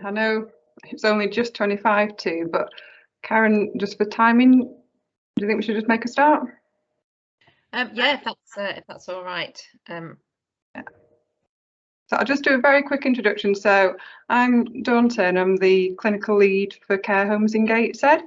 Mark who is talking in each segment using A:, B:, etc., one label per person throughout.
A: I know it's only just 25 to, but Karen, just for timing, do you think we should just make a start?
B: Yeah, if that's all right.
A: Yeah. So I'll just do a very quick introduction. So I'm Dawn Turner, I'm the clinical lead for care homes in Gateshead.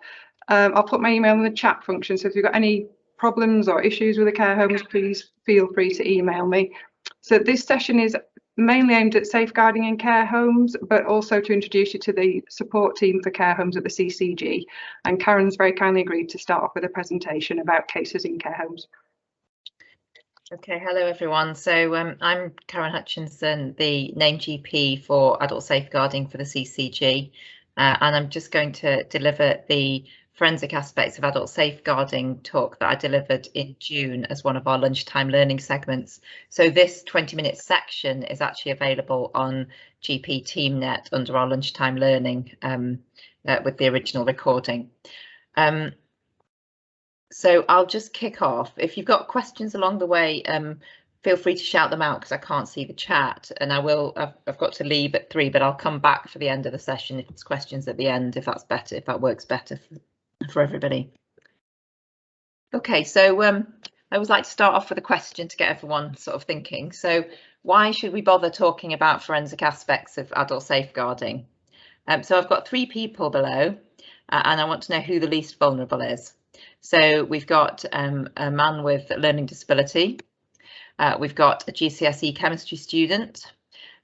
A: I'll put my email in the chat function, so if you've got any problems or issues with the care homes, please feel free to email me. So this session is mainly aimed at safeguarding in care homes, but also to introduce you to the support team for care homes at the CCG. And Karen's very kindly agreed to start off with a presentation about cases in care homes.
B: Okay, hello everyone. So I'm Karen Hutchinson, the named GP for adult safeguarding for the CCG, and I'm just going to deliver the forensic aspects of adult safeguarding talk that I delivered in June as one of our lunchtime learning segments. So this 20-minute section is actually available on GP TeamNet under our lunchtime learning with the original recording. So I'll just kick off. If you've got questions along the way, feel free to shout them out because I can't see the chat, and I've got to leave at 3, but I'll come back for the end of the session if there's questions at the end, if that's better, if that works better for everybody. Okay, so I always like to start off with a question to get everyone sort of thinking. So why should we bother talking about forensic aspects of adult safeguarding? So I've got 3 people below, and I want to know who the least vulnerable is. So we've got a man with a learning disability, we've got a GCSE chemistry student,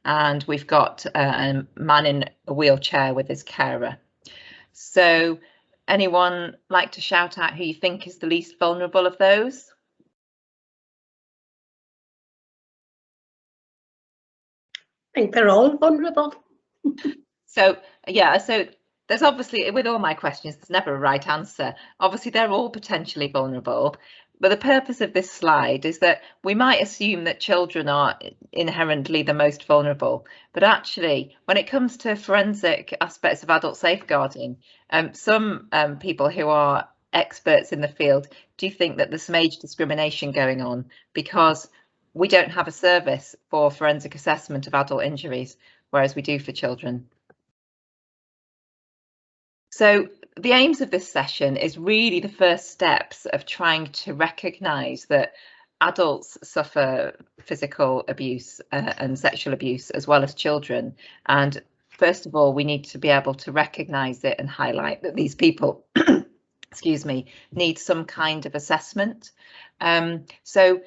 B: and we've got a man in a wheelchair with his carer. So anyone like to shout out who you think is the least vulnerable of those?
C: I think they're all vulnerable.
B: So yeah, so there's obviously, with all my questions, there's never a right answer. Obviously, they're all potentially vulnerable, but the purpose of this slide is that we might assume that children are inherently the most vulnerable, but actually, when it comes to forensic aspects of adult safeguarding, some people who are experts in the field do think that there's some age discrimination going on because we don't have a service for forensic assessment of adult injuries, whereas we do for children. So the aims of this session is really the first steps of trying to recognise that adults suffer physical abuse and sexual abuse as well as children. And first of all, we need to be able to recognise it and highlight that these people, excuse me, need some kind of assessment. So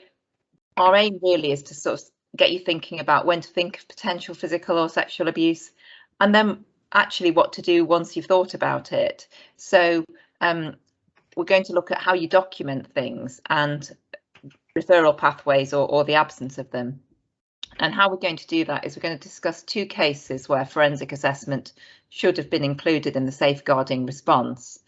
B: our aim really is to sort of get you thinking about when to think of potential physical or sexual abuse, and then actually what to do once you've thought about it. So we're going to look at how you document things and referral pathways or the absence of them. And how we're going to do that is we're going to discuss 2 cases where forensic assessment should have been included in the safeguarding response.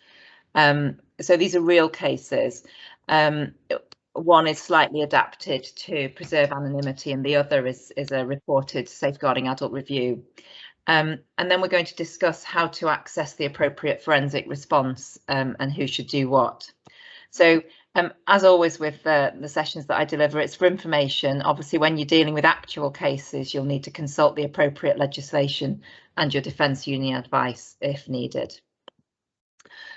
B: So these are real cases. One is slightly adapted to preserve anonymity and the other is a reported safeguarding adult review. And then we're going to discuss how to access the appropriate forensic response and who should do what. So as always with the sessions that I deliver, it's for information. Obviously, when you're dealing with actual cases, you'll need to consult the appropriate legislation and your defence union advice if needed.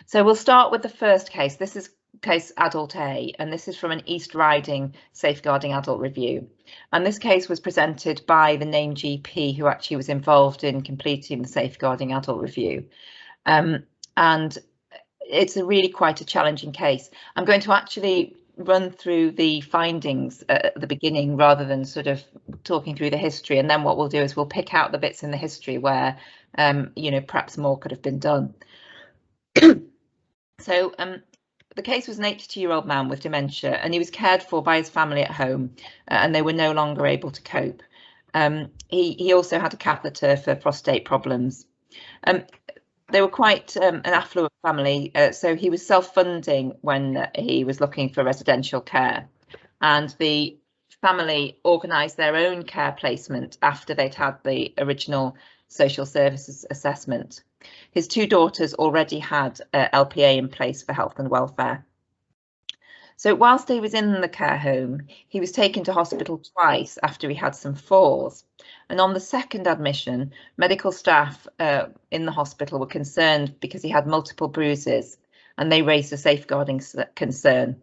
B: So we'll start with the first case. This is case Adult A, and this is from an East Riding safeguarding adult review. And this case was presented by the named GP who actually was involved in completing the safeguarding adult review. And it's really quite a challenging case. I'm going to actually run through the findings at the beginning rather than sort of talking through the history, and then what we'll do is we'll pick out the bits in the history where you know, perhaps more could have been done. So the case was an 82-year-old man with dementia, and he was cared for by his family at home, and they were no longer able to cope. He also had a catheter for prostate problems. They were quite an affluent family, so he was self-funding when he was looking for residential care, and the family organised their own care placement after they'd had the original social services assessment. His 2 daughters already had LPA in place for health and welfare. So whilst he was in the care home, he was taken to hospital twice after he had some falls. And on the second admission, medical staff in the hospital were concerned because he had multiple bruises, and they raised a safeguarding concern.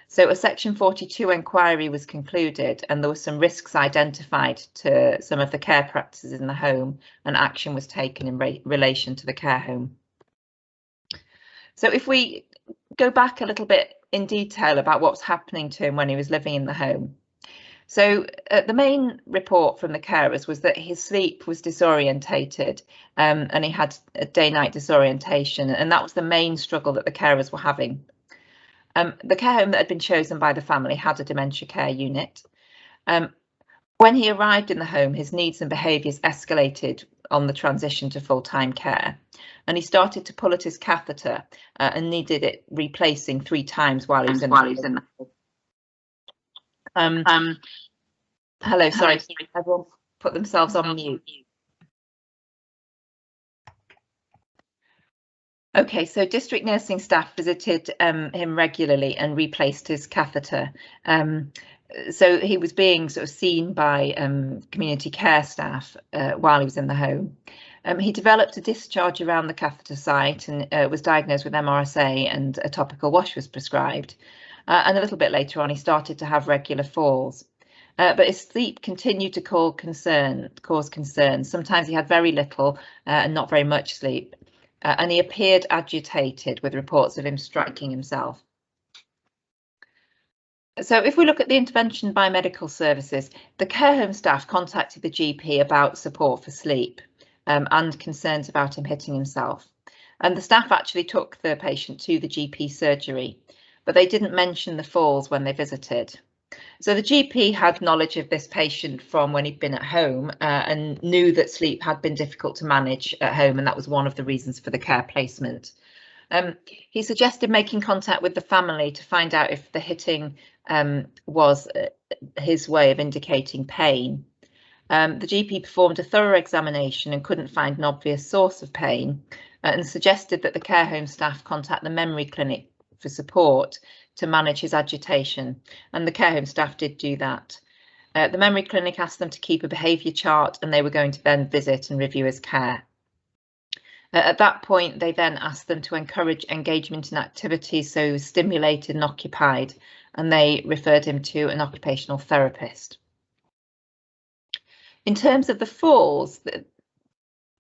B: So a Section 42 inquiry was concluded, and there were some risks identified to some of the care practices in the home, and action was taken in relation to the care home. So if we go back a little bit in detail about what's happening to him when he was living in the home. So the main report from the carers was that his sleep was disorientated, and he had a day-night disorientation, and that was the main struggle that the carers were having. The care home that had been chosen by the family had a dementia care unit. When he arrived in the home, his needs and behaviours escalated on the transition to full-time care, and he started to pull at his catheter and needed it replacing 3 times while he was in the Hello, sorry, everyone put themselves on mute. Okay, so district nursing staff visited him regularly and replaced his catheter. So he was being sort of seen by community care staff while he was in the home. He developed a discharge around the catheter site and was diagnosed with MRSA, and a topical wash was prescribed. And a little bit later on, he started to have regular falls. But his sleep continued to cause concern. Sometimes he had very little and not very much sleep. And he appeared agitated, with reports of him striking himself. So if we look at the intervention by medical services, the care home staff contacted the GP about support for sleep and concerns about him hitting himself. And the staff actually took the patient to the GP surgery, but they didn't mention the falls when they visited. So the GP had knowledge of this patient from when he'd been at home and knew that sleep had been difficult to manage at home, and that was one of the reasons for the care placement. He suggested making contact with the family to find out if the hitting was his way of indicating pain. The GP performed a thorough examination and couldn't find an obvious source of pain, and suggested that the care home staff contact the memory clinic for support to manage his agitation, and the care home staff did do that. The memory clinic asked them to keep a behaviour chart, and they were going to then visit and review his care. At that point, they then asked them to encourage engagement in activities, so he was stimulated and occupied, and they referred him to an occupational therapist. In terms of the falls,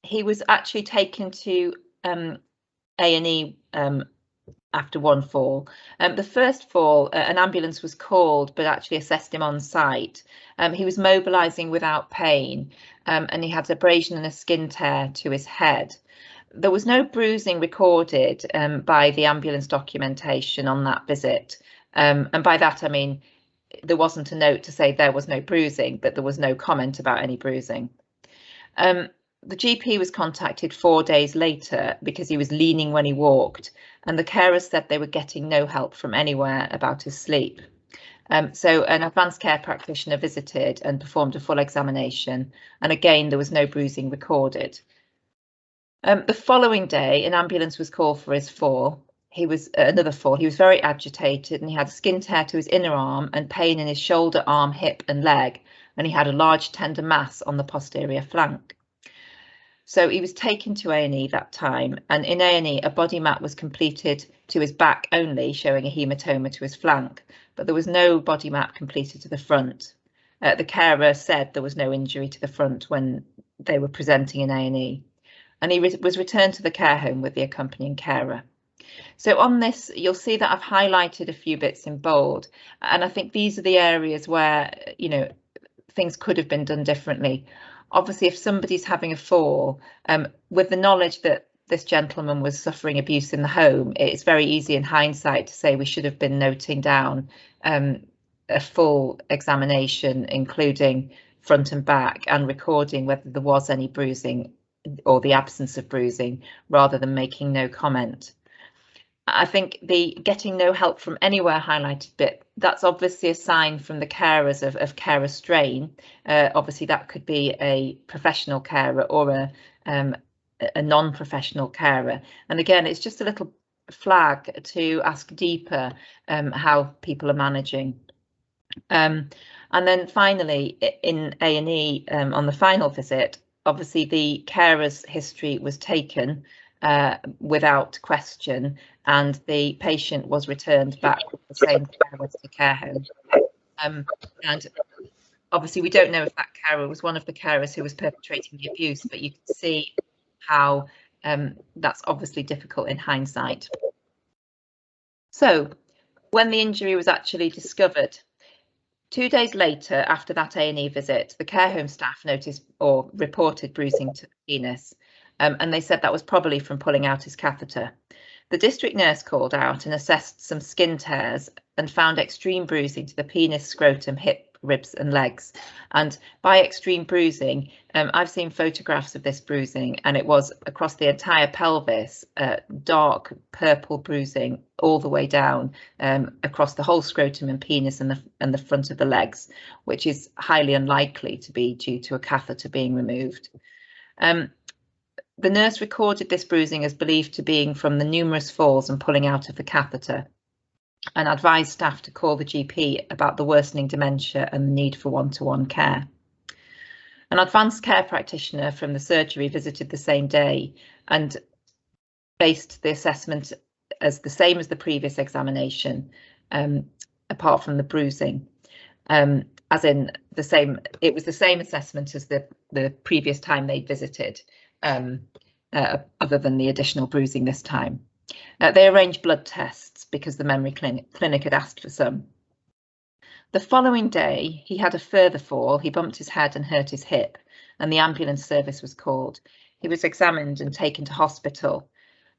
B: he was actually taken to A&E after one fall. The first fall, an ambulance was called, but actually assessed him on site. He was mobilising without pain, and he had abrasion and a skin tear to his head. There was no bruising recorded by the ambulance documentation on that visit, and by that I mean there wasn't a note to say there was no bruising, but there was no comment about any bruising. The GP was contacted 4 days later because he was leaning when he walked, and the carers said they were getting no help from anywhere about his sleep. So an advanced care practitioner visited and performed a full examination, and again there was no bruising recorded. The following day, an ambulance was called for his fall. He was another fall. He was very agitated, and he had a skin tear to his inner arm and pain in his shoulder, arm, hip and leg, and he had a large tender mass on the posterior flank. So he was taken to A&E that time, and in A&E a body map was completed to his back only, showing a haematoma to his flank, but there was no body map completed to the front. The carer said there was no injury to the front when they were presenting in A&E, and he was returned to the care home with the accompanying carer. So on this, you'll see that I've highlighted a few bits in bold, and I think these are the areas where, you know, things could have been done differently. Obviously, if somebody's having a fall, with the knowledge that this gentleman was suffering abuse in the home, it's very easy in hindsight to say we should have been noting down a full examination, including front and back, and recording whether there was any bruising or the absence of bruising, rather than making no comment. I think the getting no help from anywhere highlighted bit, that's obviously a sign from the carers of carer strain. Obviously that could be a professional carer or a non-professional carer. And again, it's just a little flag to ask deeper how people are managing. And then finally, in A&E on the final visit, obviously the carer's history was taken without question, and the patient was returned back with the same carer to the care home. And obviously we don't know if that carer was one of the carers who was perpetrating the abuse, but you can see how that's obviously difficult in hindsight. So when the injury was actually discovered, 2 days later, after that A&E visit, the care home staff noticed or reported bruising to the penis, and they said that was probably from pulling out his catheter. The district nurse called out and assessed some skin tears and found extreme bruising to the penis, scrotum, hip, ribs and legs. And by extreme bruising, I've seen photographs of this bruising, and it was across the entire pelvis, dark purple bruising all the way down across the whole scrotum and penis and the front of the legs, which is highly unlikely to be due to a catheter being removed. The nurse recorded this bruising as believed to being from the numerous falls and pulling out of the catheter, and advised staff to call the GP about the worsening dementia and the need for one-to-one care. An advanced care practitioner from the surgery visited the same day and based the assessment as the same as the previous examination, apart from the bruising, as in the same. It was the same assessment as the previous time they visited, other than the additional bruising this time. They arranged blood tests because the memory clinic had asked for some. The following day, he had a further fall. He bumped his head and hurt his hip, and the ambulance service was called. He was examined and taken to hospital,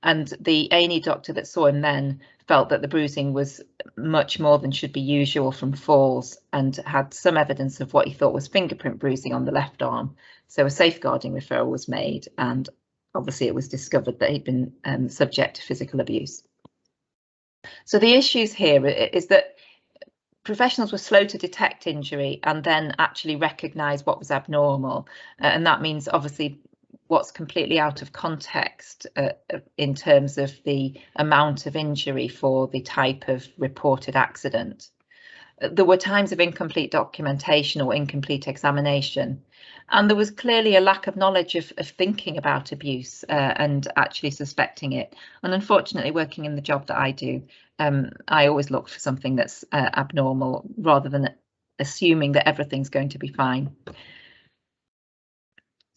B: and the A&E doctor that saw him then felt that the bruising was much more than should be usual from falls, and had some evidence of what he thought was fingerprint bruising on the left arm. So a safeguarding referral was made, and obviously it was discovered that he'd been subject to physical abuse. So the issues here is that professionals were slow to detect injury and then actually recognise what was abnormal, and that means obviously what's completely out of context in terms of the amount of injury for the type of reported accident. There were times of incomplete documentation or incomplete examination, and there was clearly a lack of knowledge of thinking about abuse and actually suspecting it. And unfortunately, working in the job that I do, I always look for something that's abnormal rather than assuming that everything's going to be fine.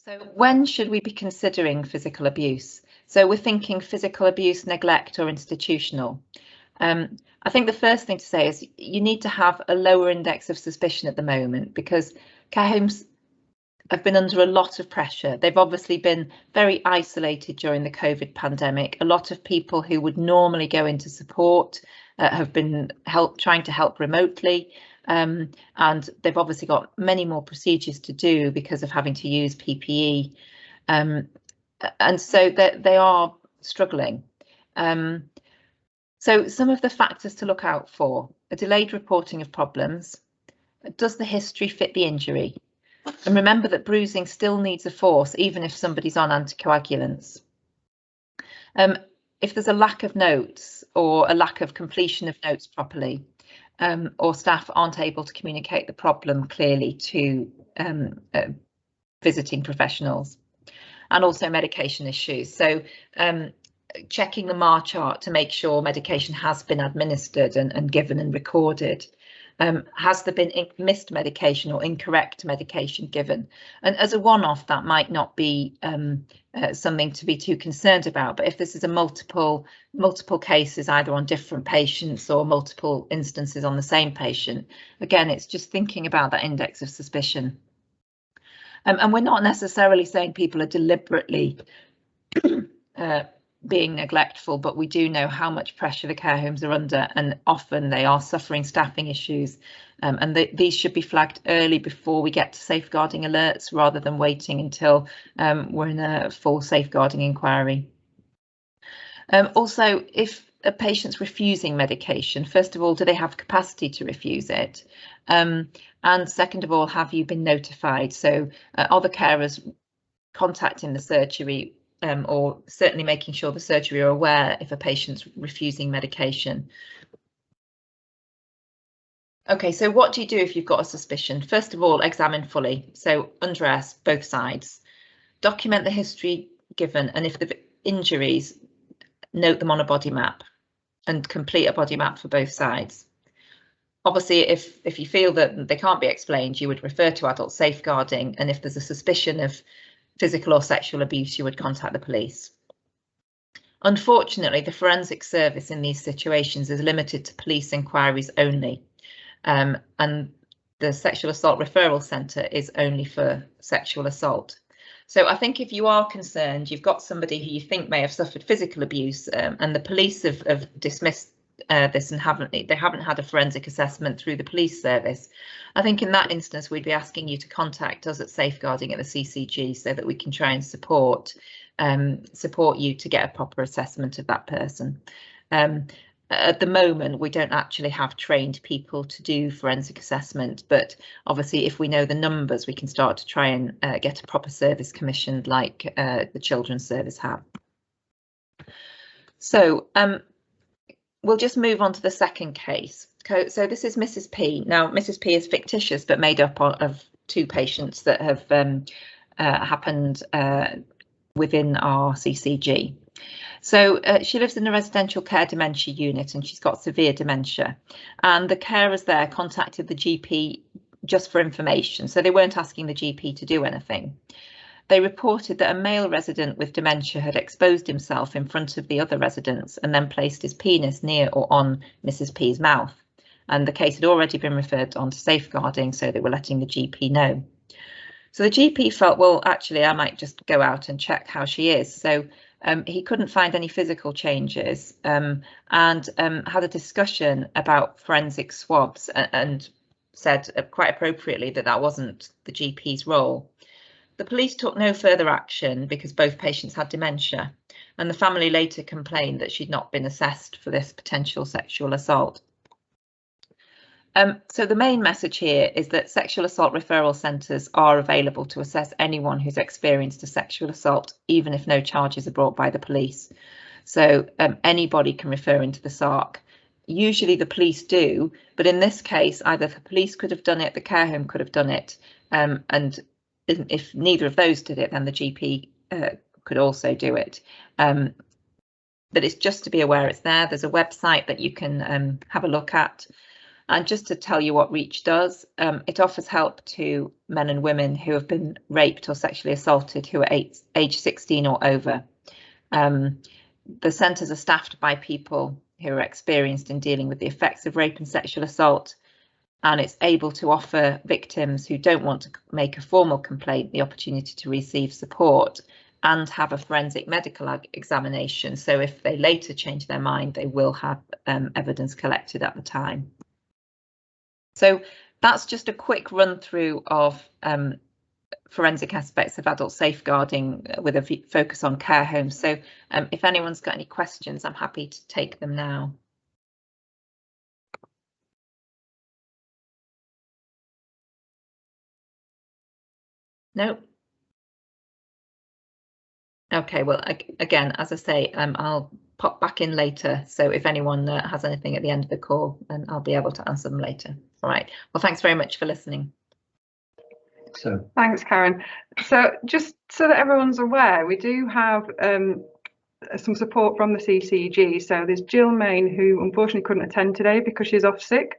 B: So when should we be considering physical abuse? So we're thinking physical abuse, neglect or institutional. I think the first thing to say is you need to have a lower index of suspicion at the moment, because care homes have been under a lot of pressure. They've obviously been very isolated during the COVID pandemic. A lot of people who would normally go into support have been trying to help remotely, and they've obviously got many more procedures to do because of having to use PPE, and so they are struggling. So some of the factors to look out for: a delayed reporting of problems. Does the history fit the injury? And remember that bruising still needs a force, even if somebody's on anticoagulants. If there's a lack of notes or a lack of completion of notes properly, or staff aren't able to communicate the problem clearly to visiting professionals, and also medication issues. So checking the MAR chart to make sure medication has been administered and given and recorded. Has there been missed medication or incorrect medication given? And as a one-off, that might not be something to be too concerned about. But if this is a multiple cases, either on different patients or multiple instances on the same patient, again, it's just thinking about that index of suspicion. And we're not necessarily saying people are deliberately being neglectful, but we do know how much pressure the care homes are under, and often they are suffering staffing issues, and these should be flagged early before we get to safeguarding alerts, rather than waiting until we're in a full safeguarding inquiry. Also, if a patient's refusing medication, first of all, do they have capacity to refuse it? And second of all, have you been notified? So are the carers contacting the surgery or certainly making sure the surgery are aware if a patient's refusing medication. Okay, so what do you do if you've got a suspicion? First of all, examine fully. So undress both sides. Document the history given, and if the injuries, note them on a body map and complete a body map for both sides. Obviously, if you feel that they can't be explained, you would refer to adult safeguarding, and if there's a suspicion of physical or sexual abuse, you would contact the police. Unfortunately, the forensic service in these situations is limited to police inquiries only, and the Sexual Assault Referral Centre is only for sexual assault. So I think if you are concerned, you've got somebody who you think may have suffered physical abuse, and the police have dismissed this and they haven't had a forensic assessment through the police service, I think in that instance we'd be asking you to contact us at Safeguarding at the CCG so that we can try and support you to get a proper assessment of that person. At the moment, we don't actually have trained people to do forensic assessment, but obviously if we know the numbers, we can start to try and get a proper service commissioned like the Children's Service have. So we'll just move on to the second case. So this is Mrs. P. Now, Mrs. P is fictitious, but made up of two patients that have happened within our CCG. So she lives in a residential care dementia unit and she's got severe dementia, and the carers there contacted the GP just for information, so they weren't asking the GP to do anything. They reported that a male resident with dementia had exposed himself in front of the other residents and then placed his penis near or on Mrs. P's mouth, and the case had already been referred on to Safeguarding, so they were letting the GP know. So the GP felt, well, actually I might just go out and check how she is. So he couldn't find any physical changes, and had a discussion about forensic swabs and said quite appropriately that that wasn't the GP's role. The police took no further action because both patients had dementia, and the family later complained that she'd not been assessed for this potential sexual assault. So the main message here is that sexual assault referral centres are available to assess anyone who's experienced a sexual assault, even if no charges are brought by the police. So anybody can refer into the SARC. Usually the police do, but in this case, either the police could have done it, the care home could have done it, and if neither of those did it, then the GP could also do it. But it's just to be aware it's there. There's a website that you can have a look at. And just to tell you what Reach does, it offers help to men and women who have been raped or sexually assaulted who are age 16 or over. The centres are staffed by people who are experienced in dealing with the effects of rape and sexual assault, and it's able to offer victims who don't want to make a formal complaint the opportunity to receive support and have a forensic medical examination. So if they later change their mind, they will have evidence collected at the time. So that's just a quick run through of forensic aspects of adult safeguarding with a focus on care homes. So if anyone's got any questions, I'm happy to take them now. No? Okay, well, again, as I say, I'll pop back in later. So if anyone has anything at the end of the call, then I'll be able to answer them later. All right. Well, thanks very much for listening.
A: So thanks, Karen. So just so that everyone's aware, we do have some support from the CCG. So there's Jill Main, who unfortunately couldn't attend today because she's off sick,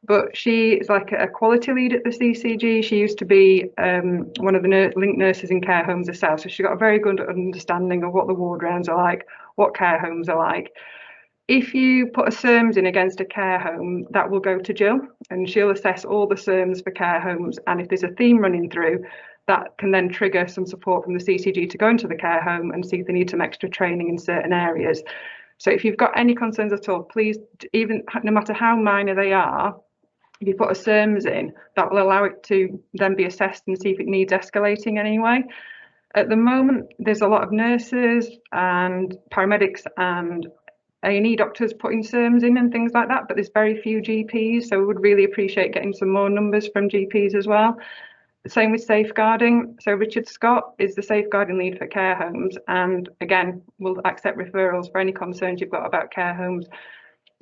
A: but she is like a quality lead at the CCG. She used to be one of the link nurses in care homes herself, so she's got a very good understanding of what the ward rounds are like, what care homes are like. If you put a SERMS in against a care home, that will go to Jill, and she'll assess all the SERMS for care homes, and if there's a theme running through, that can then trigger some support from the CCG to go into the care home and see if they need some extra training in certain areas. So if you've got any concerns at all, please, even no matter how minor they are, if you put a SERMS in, that will allow it to then be assessed and see if it needs escalating anyway. At the moment, there's a lot of nurses and paramedics and A&E doctors putting SERMS in and things like that, but there's very few GPs, so we would really appreciate getting some more numbers from GPs as well. Same with safeguarding. So Richard Scott is the safeguarding lead for care homes, and again, we'll accept referrals for any concerns you've got about care homes.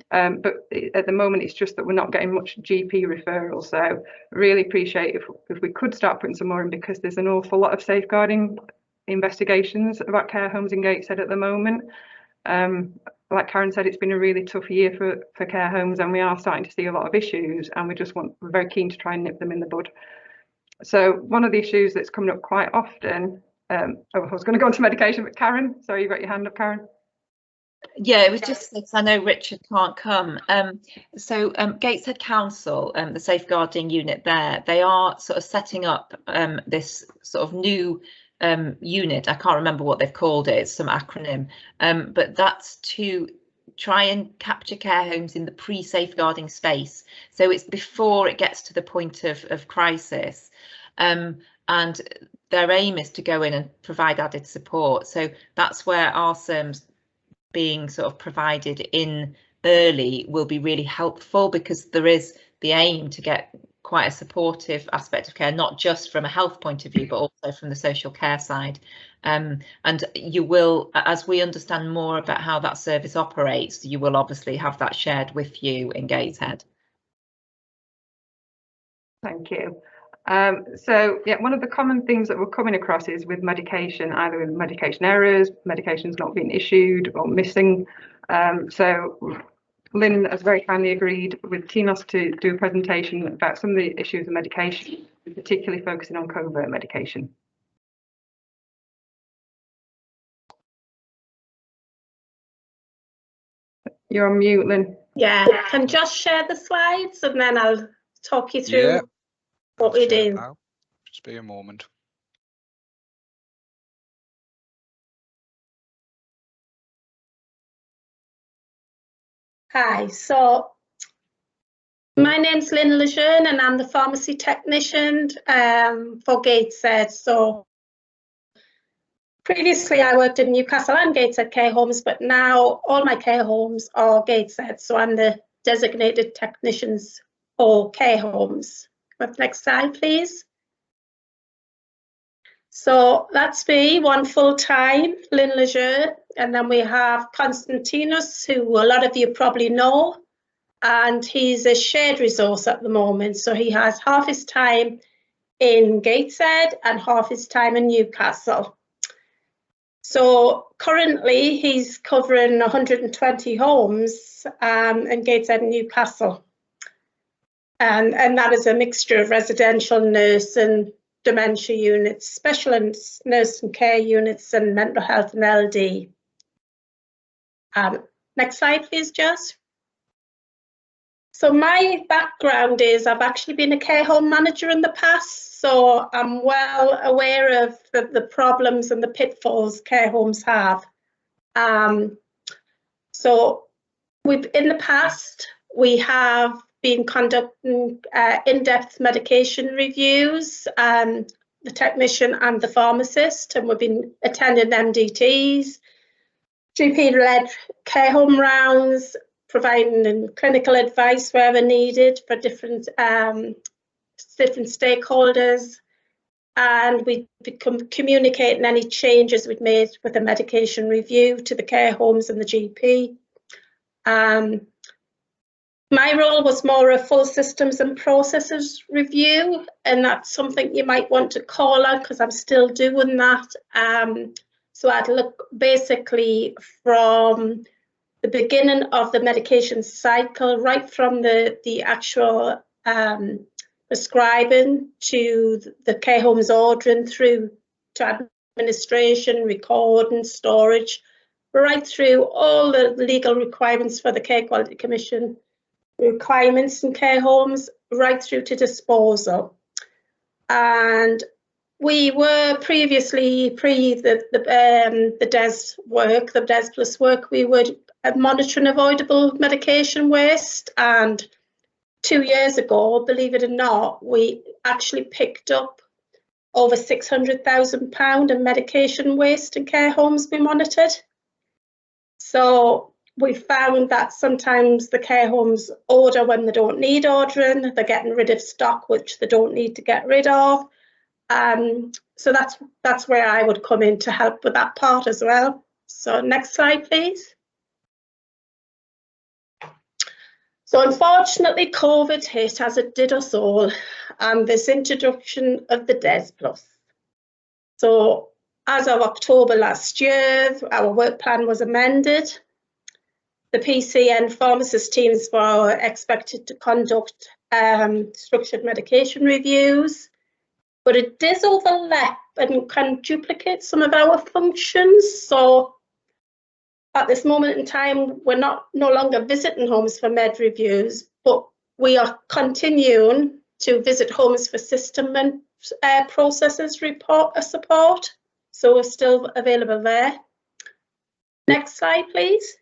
A: But at the moment, it's just that we're not getting much GP referrals. So really appreciate if we could start putting some more in, because there's an awful lot of safeguarding investigations about care homes in Gateshead at the moment. Like Karen said, it's been a really tough year for care homes, and we are starting to see a lot of issues, and we're very keen to try and nip them in the bud. So one of the issues that's coming up quite often, I was going to go on to medication, but Karen, sorry, you got your hand up, Karen.
B: Yeah, it was just because I know Richard can't come. So Gateshead Council, the safeguarding unit there, they are sort of setting up this sort of new unit. I can't remember what they've called it, it's some acronym, but that's to try and capture care homes in the pre-safeguarding space. So it's before it gets to the point of crisis. And their aim is to go in and provide added support. So that's where our SERMs being sort of provided in early will be really helpful, because there is the aim to get quite a supportive aspect of care, not just from a health point of view, but also from the social care side. And you will, as we understand more about how that service operates, you will obviously have that shared with you in Gateshead.
A: Thank you. So yeah, one of the common things that we're coming across is with medication, either with medication errors, medications not being issued or missing. So Lynn has very kindly agreed with TNOS to do a presentation about some of the issues of medication, particularly focusing on covert medication. You're on mute, Lynn.
C: Yeah, can just share the slides and then I'll talk you through what we do.
D: Now. Just be a moment.
C: Hi, so my name's Lynn Lejeune and I'm the pharmacy technician for Gateshead. So previously I worked in Newcastle and Gateshead care homes, but now all my care homes are Gateshead. So I'm the designated technicians for care homes. Next slide, please. So that's me, one full-time, Lynn Lejeune, and then we have Constantinos, who a lot of you probably know, and he's a shared resource at the moment. So he has half his time in Gateshead and half his time in Newcastle. So currently he's covering 120 homes in Gateshead and Newcastle. And that is a mixture of residential, nurse and dementia units, specialist nurse and care units, and mental health and LD. Next slide, please, Jess. So my background is I've actually been a care home manager in the past, so I'm well aware of the problems and the pitfalls care homes have. So in the past, we have been conducting in-depth medication reviews, the technician and the pharmacist, and we've been attending MDTs, GP-led care home rounds, providing clinical advice wherever needed for different stakeholders, and we become communicating any changes we've made with the medication review to the care homes and the GP. My role was more a full systems and processes review, and that's something you might want to call out because I'm still doing that. So I'd look basically from the beginning of the medication cycle, right from the actual prescribing to the care homes ordering, through to administration, recording, storage, right through all the legal requirements for the Care Quality Commission, requirements in care homes, right through to disposal. And we were previously, the DES work, the DES Plus work, we were monitoring avoidable medication waste, and 2 years ago, believe it or not, we actually picked up over £600,000 in medication waste in care homes we monitored. So we found that sometimes the care homes order when they don't need ordering, they're getting rid of stock which they don't need to get rid of, So that's where I would come in to help with that part as well. So next slide, please. So unfortunately, COVID hit, as it did us all, and this introduction of the DES Plus. So as of October last year, our work plan was amended. The PCN pharmacist teams were expected to conduct structured medication reviews, but it does overlap and can duplicate some of our functions. So at this moment in time, we're no longer visiting homes for med reviews, but we are continuing to visit homes for system and processes support. So we're still available there. Next slide, please.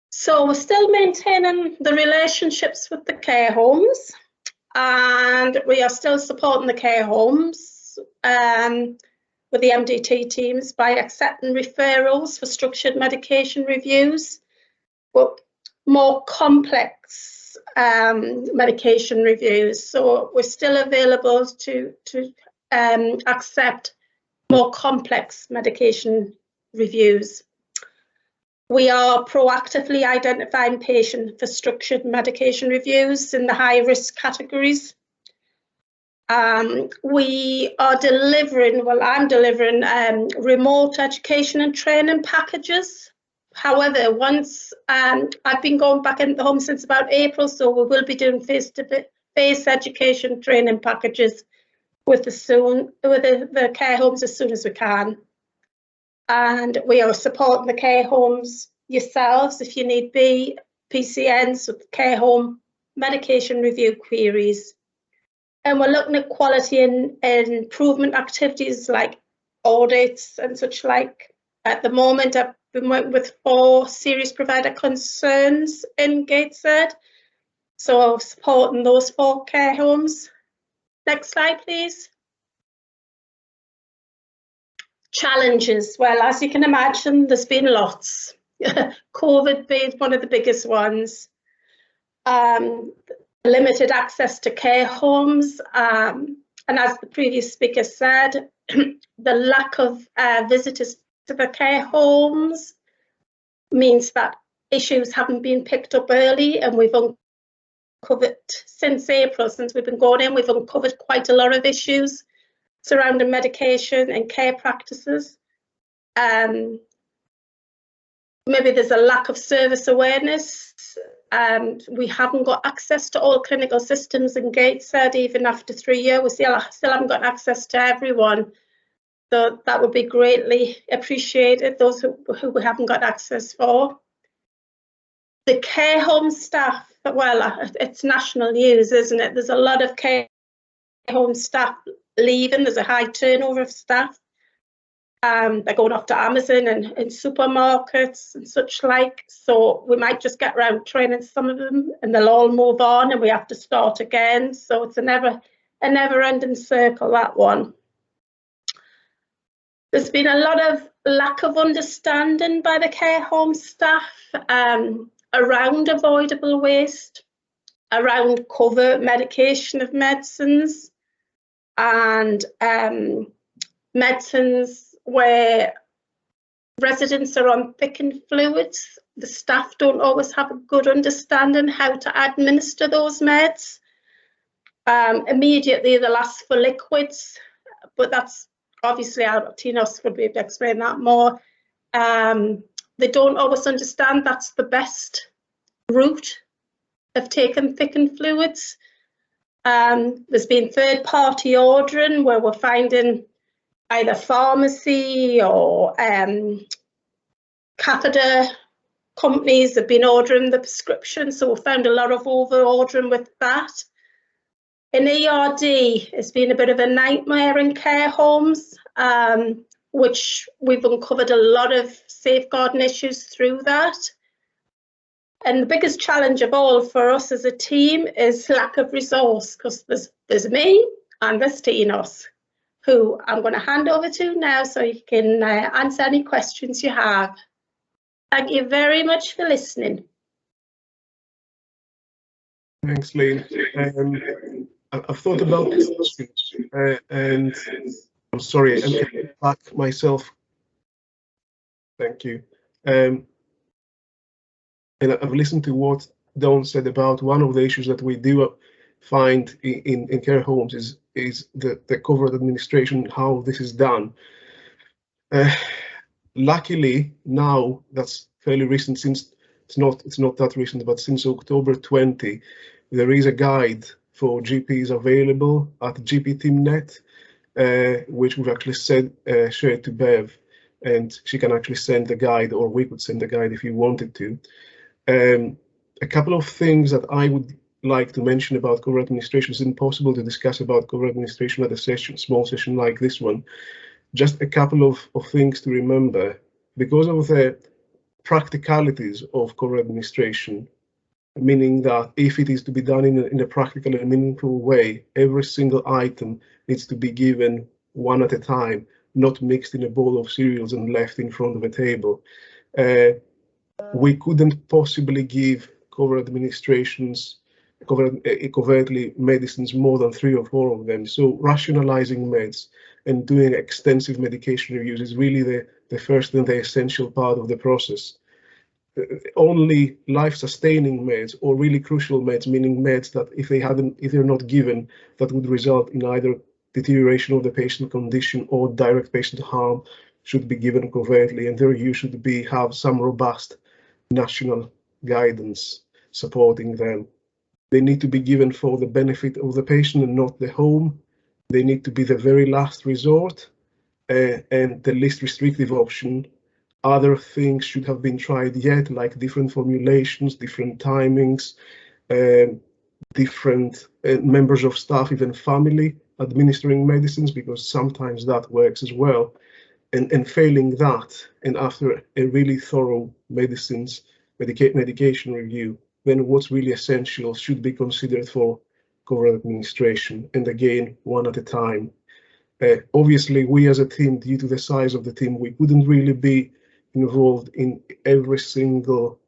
C: So we're still maintaining the relationships with the care homes, and we are still supporting the care homes with the MDT teams by accepting referrals for structured medication reviews, but more complex medication reviews. So we're still available to accept more complex medication reviews. We are proactively identifying patients for structured medication reviews in the high-risk categories. We are delivering, well, I'm delivering remote education and training packages. However, once I've been going back into the home since about April, so we will be doing face-to-face education training packages with the care homes as soon as we can. And we are supporting the care homes yourselves if you need PCNs with care home medication review queries. And we're looking at quality and improvement activities like audits and such like. At the moment, I've been working with 4 serious provider concerns in Gateshead. So supporting those 4 care homes. Next slide, please. Challenges. Well, as you can imagine, there's been lots. COVID being one of the biggest ones. Limited access to care homes. And as the previous speaker said, the lack of visitors to the care homes means that issues haven't been picked up early, and we've uncovered, since April, since we've been going in, we've uncovered quite a lot of issues surrounding medication and care practices. Maybe there's a lack of service awareness. We haven't got access to all clinical systems in Gateshead. Even after 3 years, we still haven't got access to everyone. So that would be greatly appreciated, those who we haven't got access for. The care home staff, well, it's national news, isn't it? There's a lot of care home staff leaving. There's a high turnover of staff. They're going off to Amazon and supermarkets and such like. So we might just get around training some of them and they'll all move on and we have to start again. So it's a never-ending circle, that one. There's been a lot of lack of understanding by the care home staff around avoidable waste, around covert medication of medicines, and medicines where residents are on thickened fluids. The staff don't always have a good understanding how to administer those meds. Immediately they'll ask for liquids, but that's obviously Tinos would be able to explain that more. They don't always understand that's the best route of taking thickened fluids. There's been third-party ordering where we're finding either pharmacy or catheter companies have been ordering the prescription, so we found a lot of over-ordering with that. In ERD, it's been a bit of a nightmare in care homes, which we've uncovered a lot of safeguarding issues through that. And the biggest challenge of all for us as a team is lack of resource, because there's me and there's Tinos, who I'm going to hand over to now so you can answer any questions you have. Thank you very much for listening.
E: Thanks, Lee. I've thought about this, and I'm sorry, I'm getting back myself. Thank you. And I've listened to what Dawn said about one of the issues that we do find in care homes is the covert administration, how this is done. Luckily, now that's fairly recent, since it's not that recent, but since October 20, there is a guide for GPs available at GPTeamNet, which we've actually shared to Bev, and she can actually send the guide, or we could send the guide if you wanted to. A couple of things that I would like to mention about covert administration. It's impossible to discuss about covert administration at a small session like this one. Just a couple of things to remember. Because of the practicalities of covert administration, meaning that if it is to be done in a practical and meaningful way, every single item needs to be given one at a time, not mixed in a bowl of cereals and left in front of a table. We couldn't possibly give covertly medicines more than 3 or 4 of them. So rationalizing meds and doing extensive medication reviews is really the first and the essential part of the process. Only life-sustaining meds or really crucial meds, meaning meds that if they're not given, that would result in either deterioration of the patient condition or direct patient harm, should be given covertly, and their use should have some robust national guidance supporting them. They need to be given for the benefit of the patient and not the home. They need to be the very last resort and the least restrictive option. Other things should have been tried yet, like different formulations, different timings, different members of staff, even family administering medicines, because sometimes that works as well. And failing that, and after a really thorough medication review, then what's really essential should be considered for covert administration, and again, one at a time. Obviously, we as a team, due to the size of the team, we couldn't really be involved in every single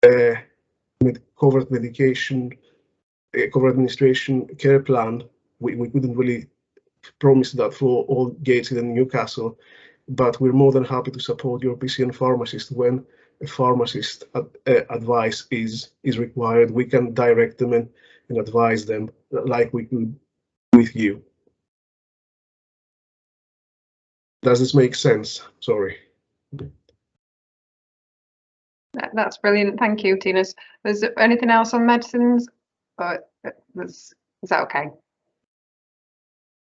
E: covert administration care plan. We couldn't really promise that for all Gateshead and Newcastle, but we're more than happy to support your PCN pharmacist when a pharmacist advice is required. We can direct them and advise them like we could with you. Does this make sense? Sorry.
A: That's brilliant. Thank you, Tina. Is there anything else on medicines? Is that okay?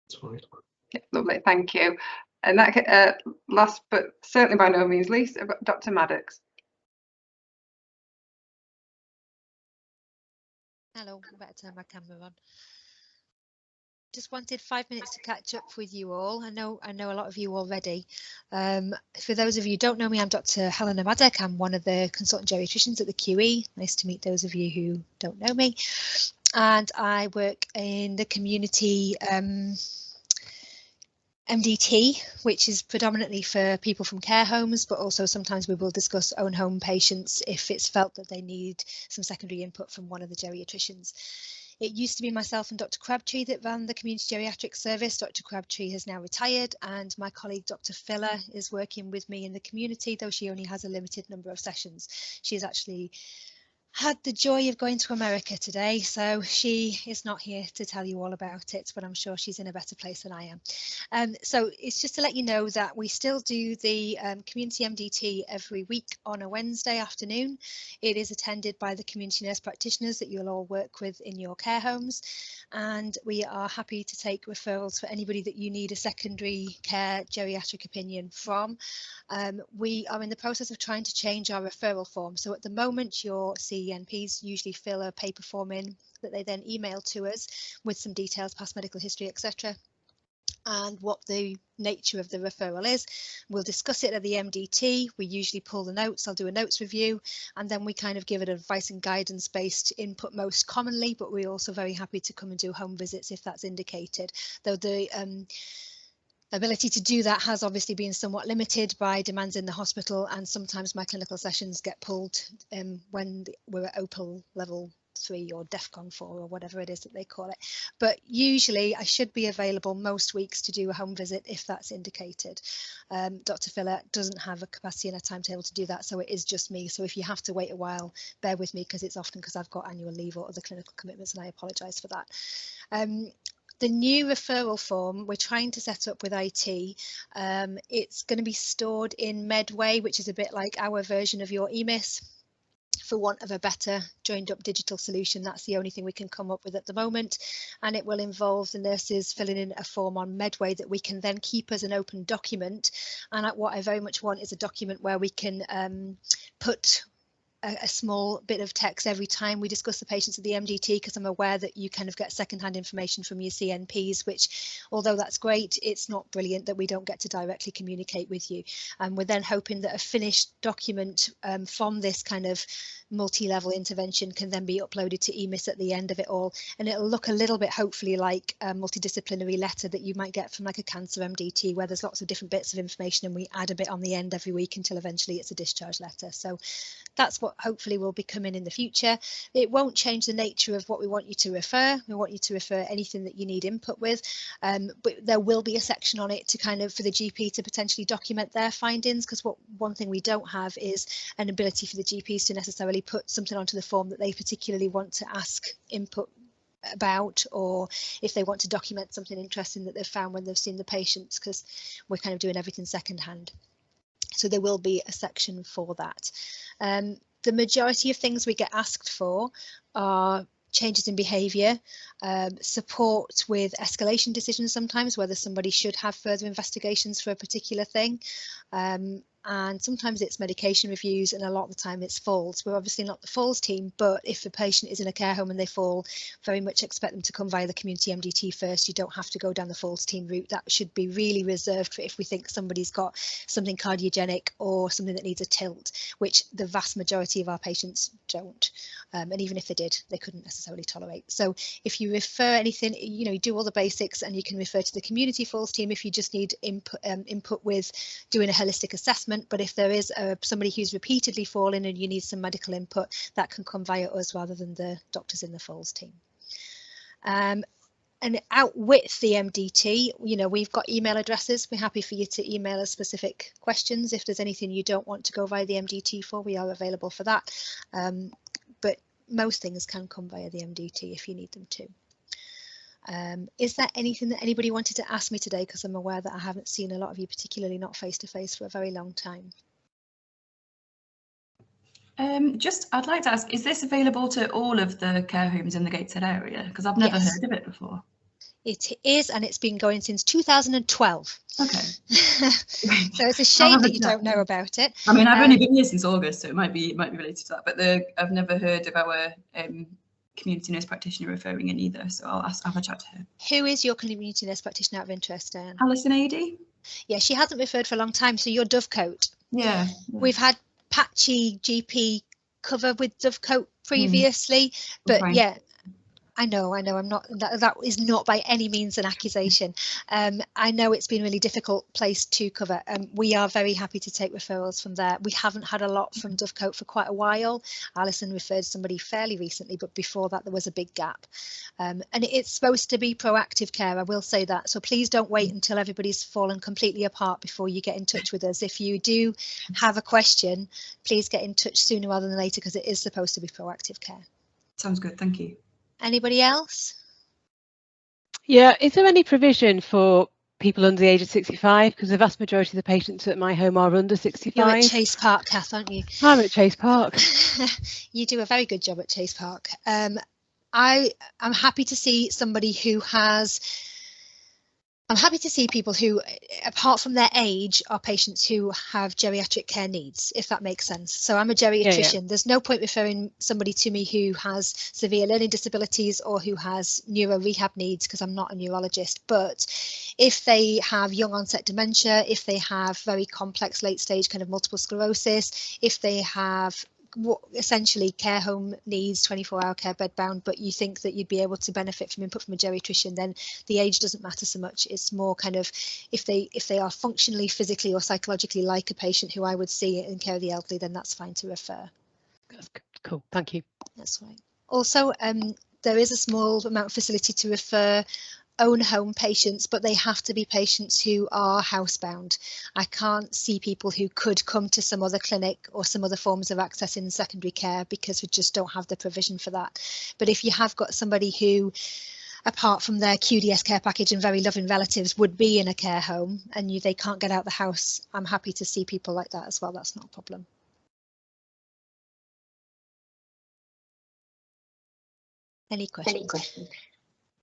E: That's fine.
A: Yeah, lovely. Thank you. And that last, but certainly by no means least, Dr. Maddox.
F: Hello, I better turn my camera on. Just wanted 5 minutes to catch up with you all. I know a lot of you already. For those of you who don't know me, I'm Dr. Helena Maddock. I'm one of the consultant geriatricians at the QE. Nice to meet those of you who don't know me. And I work in the community MDT, which is predominantly for people from care homes, but also sometimes we will discuss own home patients if it's felt that they need some secondary input from one of the geriatricians. It used to be myself and Dr. Crabtree that ran the community geriatric service. Dr. Crabtree has now retired, and my colleague Dr. Filler is working with me in the community, though she only has a limited number of sessions. She has actually had the joy of going to America today, so she is not here to tell you all about it, but I'm sure she's in a better place than I am. So it's just to let you know that we still do the community MDT every week on a Wednesday afternoon. It is attended by the community nurse practitioners that you'll all work with in your care homes, and we are happy to take referrals for anybody that you need a secondary care geriatric opinion from. We are in the process of trying to change our referral form, so at the moment your CNPs usually fill a paper form in that they then email to us with some details, past medical history, etc. And what the nature of the referral is. We'll discuss it at the MDT. We usually pull the notes. I'll do a notes review, and then we kind of give it advice and guidance based input most commonly, but we're also very happy to come and do home visits if that's indicated, though the ability to do that has obviously been somewhat limited by demands in the hospital, and sometimes my clinical sessions get pulled when we're at OPAL level 3 or DEFCON 4 or whatever it is that they call it. But usually I should be available most weeks to do a home visit if that's indicated. Dr. Filler doesn't have a capacity and a timetable to do that, so it is just me. So if you have to wait a while, bear with me, because it's often because I've got annual leave or other clinical commitments, and I apologise for that. The new referral form we're trying to set up with IT. It's going to be stored in Medway, which is a bit like our version of your EMIS. For want of a better joined up digital solution, that's the only thing we can come up with at the moment, and it will involve the nurses filling in a form on Medway that we can then keep as an open document. And what I very much want is a document where we can put a small bit of text every time we discuss the patients at the MDT, because I'm aware that you kind of get secondhand information from your CNPs, which, although that's great, it's not brilliant that we don't get to directly communicate with you. And we're then hoping that a finished document from this kind of multi-level intervention can then be uploaded to EMIS at the end of it all, and it'll look a little bit hopefully like a multidisciplinary letter that you might get from like a cancer MDT, where there's lots of different bits of information and we add a bit on the end every week until eventually it's a discharge letter. So that's what hopefully will be coming in the future. It won't change the nature of what we want you to refer. We want you to refer anything that you need input with, but there will be a section on it to kind of for the GP to potentially document their findings, because one thing we don't have is an ability for the GPs to necessarily put something onto the form that they particularly want to ask input about, or if they want to document something interesting that they've found when they've seen the patients, because we're kind of doing everything secondhand. So there will be a section for that. The majority of things we get asked for are changes in behaviour, support with escalation decisions sometimes, whether somebody should have further investigations for a particular thing. And sometimes it's medication reviews, and a lot of the time it's falls. We're obviously not the falls team, but if a patient is in a care home and they fall, very much expect them to come via the community MDT first. You don't have to go down the falls team route. That should be really reserved for if we think somebody's got something cardiogenic or something that needs a tilt, which the vast majority of our patients don't. And even if they did, they couldn't necessarily tolerate. So if you refer anything, you do all the basics, and you can refer to the community falls team if you just need input with doing a holistic assessment. But if there is somebody who's repeatedly fallen and you need some medical input, that can come via us rather than the doctors in the falls team. And out with the MDT, we've got email addresses. We're happy for you to email us specific questions. If there's anything you don't want to go via the MDT for, we are available for that. But most things can come via the MDT if you need them to. Is there anything that anybody wanted to ask me today? Because I'm aware that I haven't seen a lot of you, particularly not face to face, for a very long time.
G: I'd like to ask, is this available to all of the care homes in the Gateshead area? Because I've never heard of it before.
F: It is, and it's been going since 2012.
G: Okay.
F: So it's a shame that you don't know about it.
G: I mean, I've only been here since August, so it might be related to that. But I've never heard of our community nurse practitioner referring in either, so I'll have a chat to her.
F: Who is your community nurse practitioner out of interest, Anne?
G: Alison AD?
F: Yeah, she hasn't referred for a long time, so you're Dovecote.
G: Yeah.
F: We've had patchy GP cover with Dovecote previously, but yeah, I know, I'm not, that is not by any means an accusation. I know it's been a really difficult place to cover. We are very happy to take referrals from there. We haven't had a lot from Dovecote for quite a while. Alison referred somebody fairly recently, but before that there was a big gap. And it's supposed to be proactive care, I will say that. So please don't wait until everybody's fallen completely apart before you get in touch with us. If you do have a question, please get in touch sooner rather than later, because it is supposed to be proactive care.
G: Sounds good, thank you.
F: Anybody else?
H: Yeah, is there any provision for people under the age of 65? Because the vast majority of the patients at my home are under 65.
F: You're at Chase Park, Kath, aren't you?
H: I'm at Chase Park.
F: You do a very good job at Chase Park. I'm happy to see somebody who has... I'm happy to see people who, apart from their age, are patients who have geriatric care needs, if that makes sense. So I'm a geriatrician. Yeah. There's no point referring somebody to me who has severe learning disabilities or who has neuro rehab needs, because I'm not a neurologist. But if they have young onset dementia, if they have very complex late stage kind of multiple sclerosis, if they have what essentially care home needs, 24-hour care bed bound, but you think that you'd be able to benefit from input from a geriatrician, then the age doesn't matter so much. It's more kind of if they are functionally, physically or psychologically like a patient who I would see in care of the elderly, then that's fine to refer.
H: That's cool, thank you.
F: That's right. Also, there is a small amount of facility to refer own home patients, but they have to be patients who are housebound. I can't see people who could come to some other clinic or some other forms of access in secondary care because we just don't have the provision for that. But if you have got somebody who, apart from their QDS care package and very loving relatives, would be in a care home and they can't get out the house, I'm happy to see people like that as well. That's not a problem. Any questions?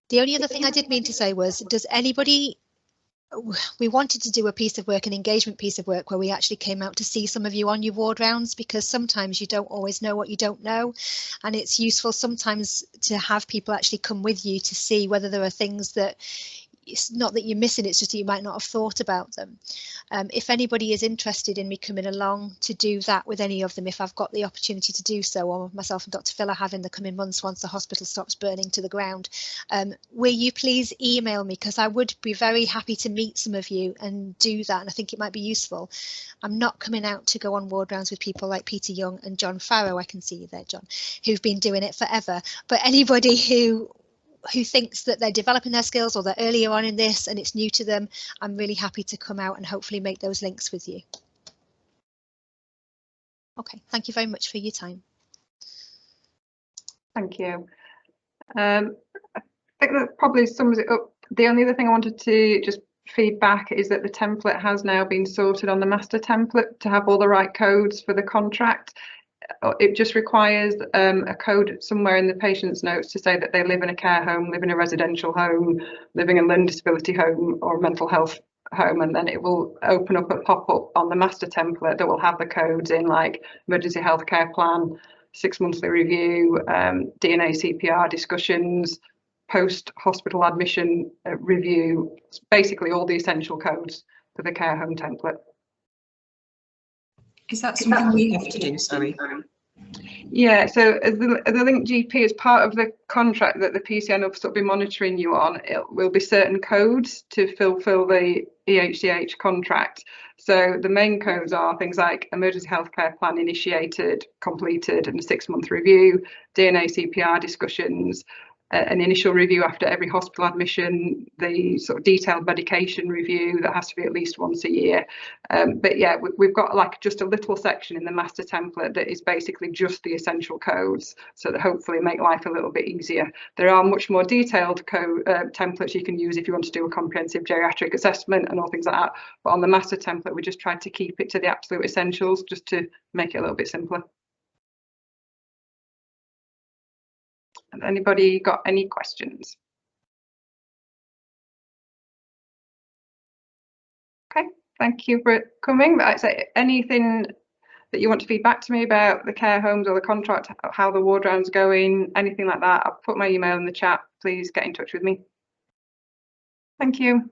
F: The only other thing I did mean to say was, does anybody, we wanted to do a piece of work, an engagement piece of work, where we actually came out to see some of you on your ward rounds, because sometimes you don't always know what you don't know, and it's useful sometimes to have people actually come with you to see whether there are things that, it's not that you're missing, it's just that you might not have thought about them. If anybody is interested in me coming along to do that with any of them, if I've got the opportunity to do so, or myself and Dr. Phil have in the coming months once the hospital stops burning to the ground, will you please email me, because I would be very happy to meet some of you and do that, and I think it might be useful. I'm not coming out to go on ward rounds with people like Peter Young and John Farrow, I can see you there, John, who've been doing it forever, but anybody who thinks that they're developing their skills or they're earlier on in this and it's new to them, I'm really happy to come out and hopefully make those links with you. Okay, thank you very much for your time.
A: Thank you. I think that probably sums it up. The only other thing I wanted to just feedback is that the template has now been sorted on the master template to have all the right codes for the contract. It just requires a code somewhere in the patient's notes to say that they live in a care home, live in a residential home, living in a learning disability home or mental health home, and then it will open up a pop-up on the master template that will have the codes in, like emergency healthcare plan, 6 monthly review, DNA CPR discussions, post-hospital admission review, basically all the essential codes for the care home template.
G: Is that something we have to do, sorry?
A: Yeah, so as the Link GP, as part of the contract that the PCN will sort of be monitoring you on, it will be certain codes to fulfil the EHCH contract. So the main codes are things like emergency healthcare plan initiated, completed, and a 6-month review, DNA CPR discussions, an initial review after every hospital admission, the sort of detailed medication review that has to be at least once a year. But yeah, we've got like just a little section in the master template that is basically just the essential codes, so that hopefully make life a little bit easier. There are much more detailed templates you can use if you want to do a comprehensive geriatric assessment and all things like that. But on the master template, we just tried to keep it to the absolute essentials just to make it a little bit simpler. Anybody got any questions? Okay, thank you for coming. But I'd say anything that you want to feed back to me about the care homes or the contract, how the ward round's going, anything like that, I'll put my email in the chat. Please get in touch with me. Thank you.